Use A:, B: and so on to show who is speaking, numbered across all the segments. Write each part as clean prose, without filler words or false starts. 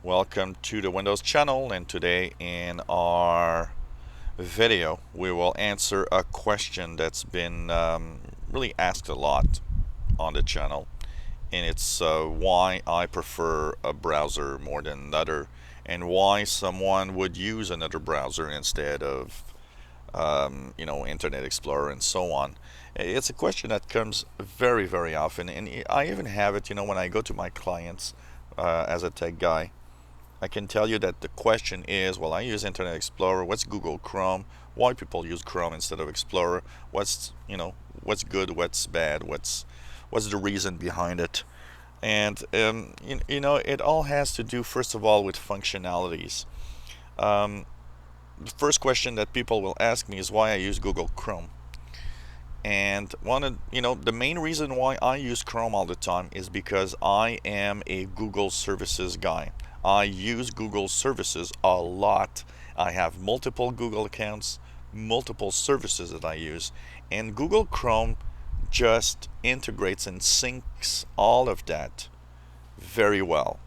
A: Welcome to the Windows channel, and today in our video we will answer a question that's been really asked a lot on the channel, and it's why I prefer a browser more than another, and why someone would use another browser instead of Internet Explorer and so on. It's a question that comes very, very often, and I even have it, when I go to my clients as a tech guy. I can tell you that the question is, well, I use Internet Explorer. What's Google Chrome? Why people use Chrome instead of Explorer? What's good? What's bad? What's the reason behind it? And it all has to do, first of all, with functionalities. Um, the first question that people will ask me is why I use Google Chrome. And the main reason why I use Chrome all the time is because I am a Google services guy. I use Google services a lot. I have multiple Google accounts, multiple services that I use, and Google Chrome just integrates and syncs all of that very well.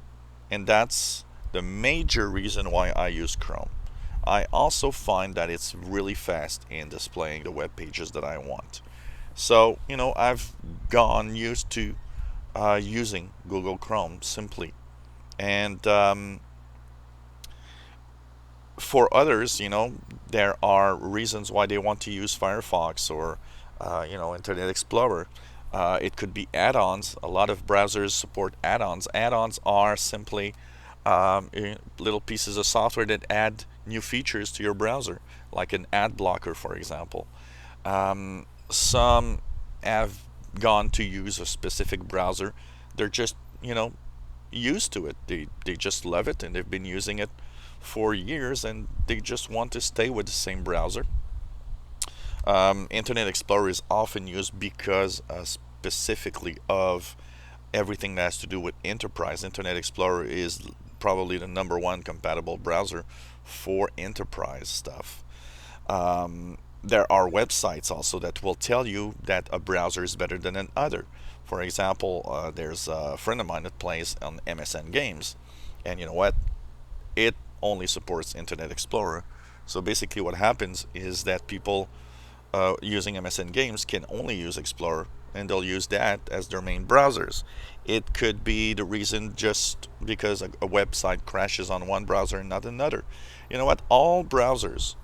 A: And that's the major reason why I use Chrome. I also find that it's really fast in displaying the web pages that I want. So, I've gone used to using Google Chrome simply. And for others, there are reasons why they want to use Firefox or, Internet Explorer. It could be add-ons. A lot of browsers support add-ons. Add-ons are simply little pieces of software that add new features to your browser, like an ad blocker, for example. Some have gone to use a specific browser. They're just, used to it. They just love it, and they've been using it for years, and they just want to stay with the same browser. Internet Explorer is often used because specifically of everything that has to do with enterprise. Internet Explorer is probably the number one compatible browser for enterprise stuff. There are websites also that will tell you that a browser is better than another. For example, there's a friend of mine that plays on MSN Games, and you know what? It only supports Internet Explorer. So basically, what happens is that people using MSN Games can only use Explorer, and they'll use that as their main browsers. It could be the reason just because a website crashes on one browser and not another. You know what? All browsers,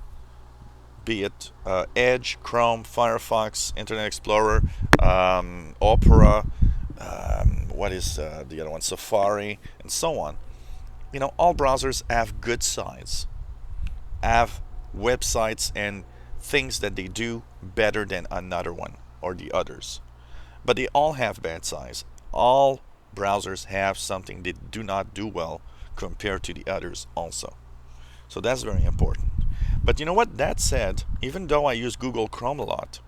A: be it Edge, Chrome, Firefox, Internet Explorer, Opera, what is the other one? Safari, and so on. All browsers have good sides, have websites and things that they do better than another one or the others. But they all have bad sides. All browsers have something they do not do well compared to the others also. So that's very important. But you know what? That said, even though I use Google Chrome a lot,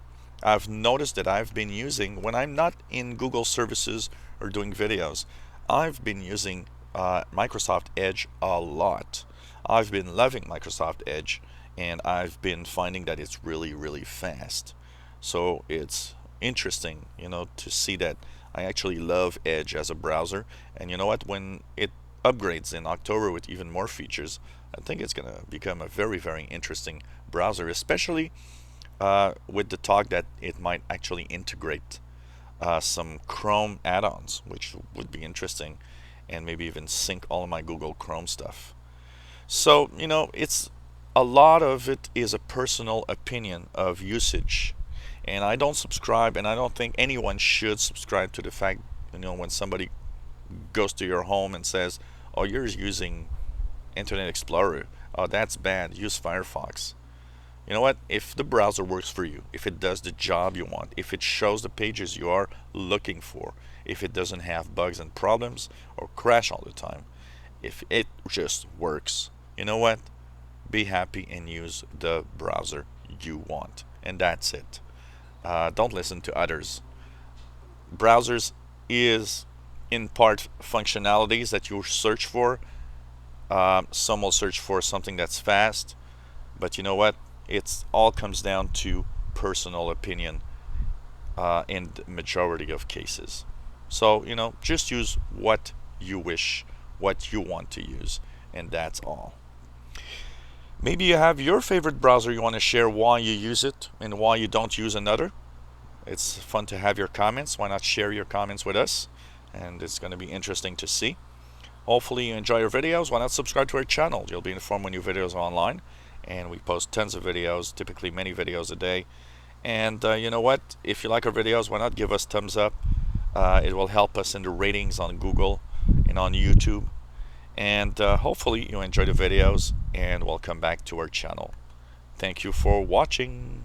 A: I've noticed that I've been using, when I'm not in Google services or doing videos, I've been using Microsoft Edge a lot. I've been loving Microsoft Edge, and I've been finding that it's really, really fast. So it's interesting, to see that I actually love Edge as a browser. And you know what? When it upgrades in October with even more features, I think it's going to become a very, very interesting browser, especially with the talk that it might actually integrate some Chrome add-ons, which would be interesting, and maybe even sync all of my Google Chrome stuff. So, it's a lot of it is a personal opinion of usage. And I don't subscribe, and I don't think anyone should subscribe to the fact, when somebody goes to your home and says, oh, you're using Internet Explorer, oh, that's bad, use Firefox. You know what? If the browser works for you, if it does the job you want, if it shows the pages you are looking for, if it doesn't have bugs and problems or crash all the time, if it just works, you know what? Be happy and use the browser you want. And that's it. Don't listen to others. Browsers is in part functionalities that you search for. Some will search for something that's fast, but you know what? It all comes down to personal opinion in the majority of cases. So, just use what you wish, what you want to use, and that's all. Maybe you have your favorite browser, you want to share why you use it and why you don't use another. It's fun to have your comments. Why not share your comments with us? And it's going to be interesting to see. Hopefully you enjoy our videos. Why not subscribe to our channel? You'll be informed when new videos are online. And we post tons of videos, typically many videos a day. And you know what? If you like our videos, why not give us thumbs up? It will help us in the ratings on Google and on YouTube. And hopefully you enjoy the videos and welcome back to our channel. Thank you for watching.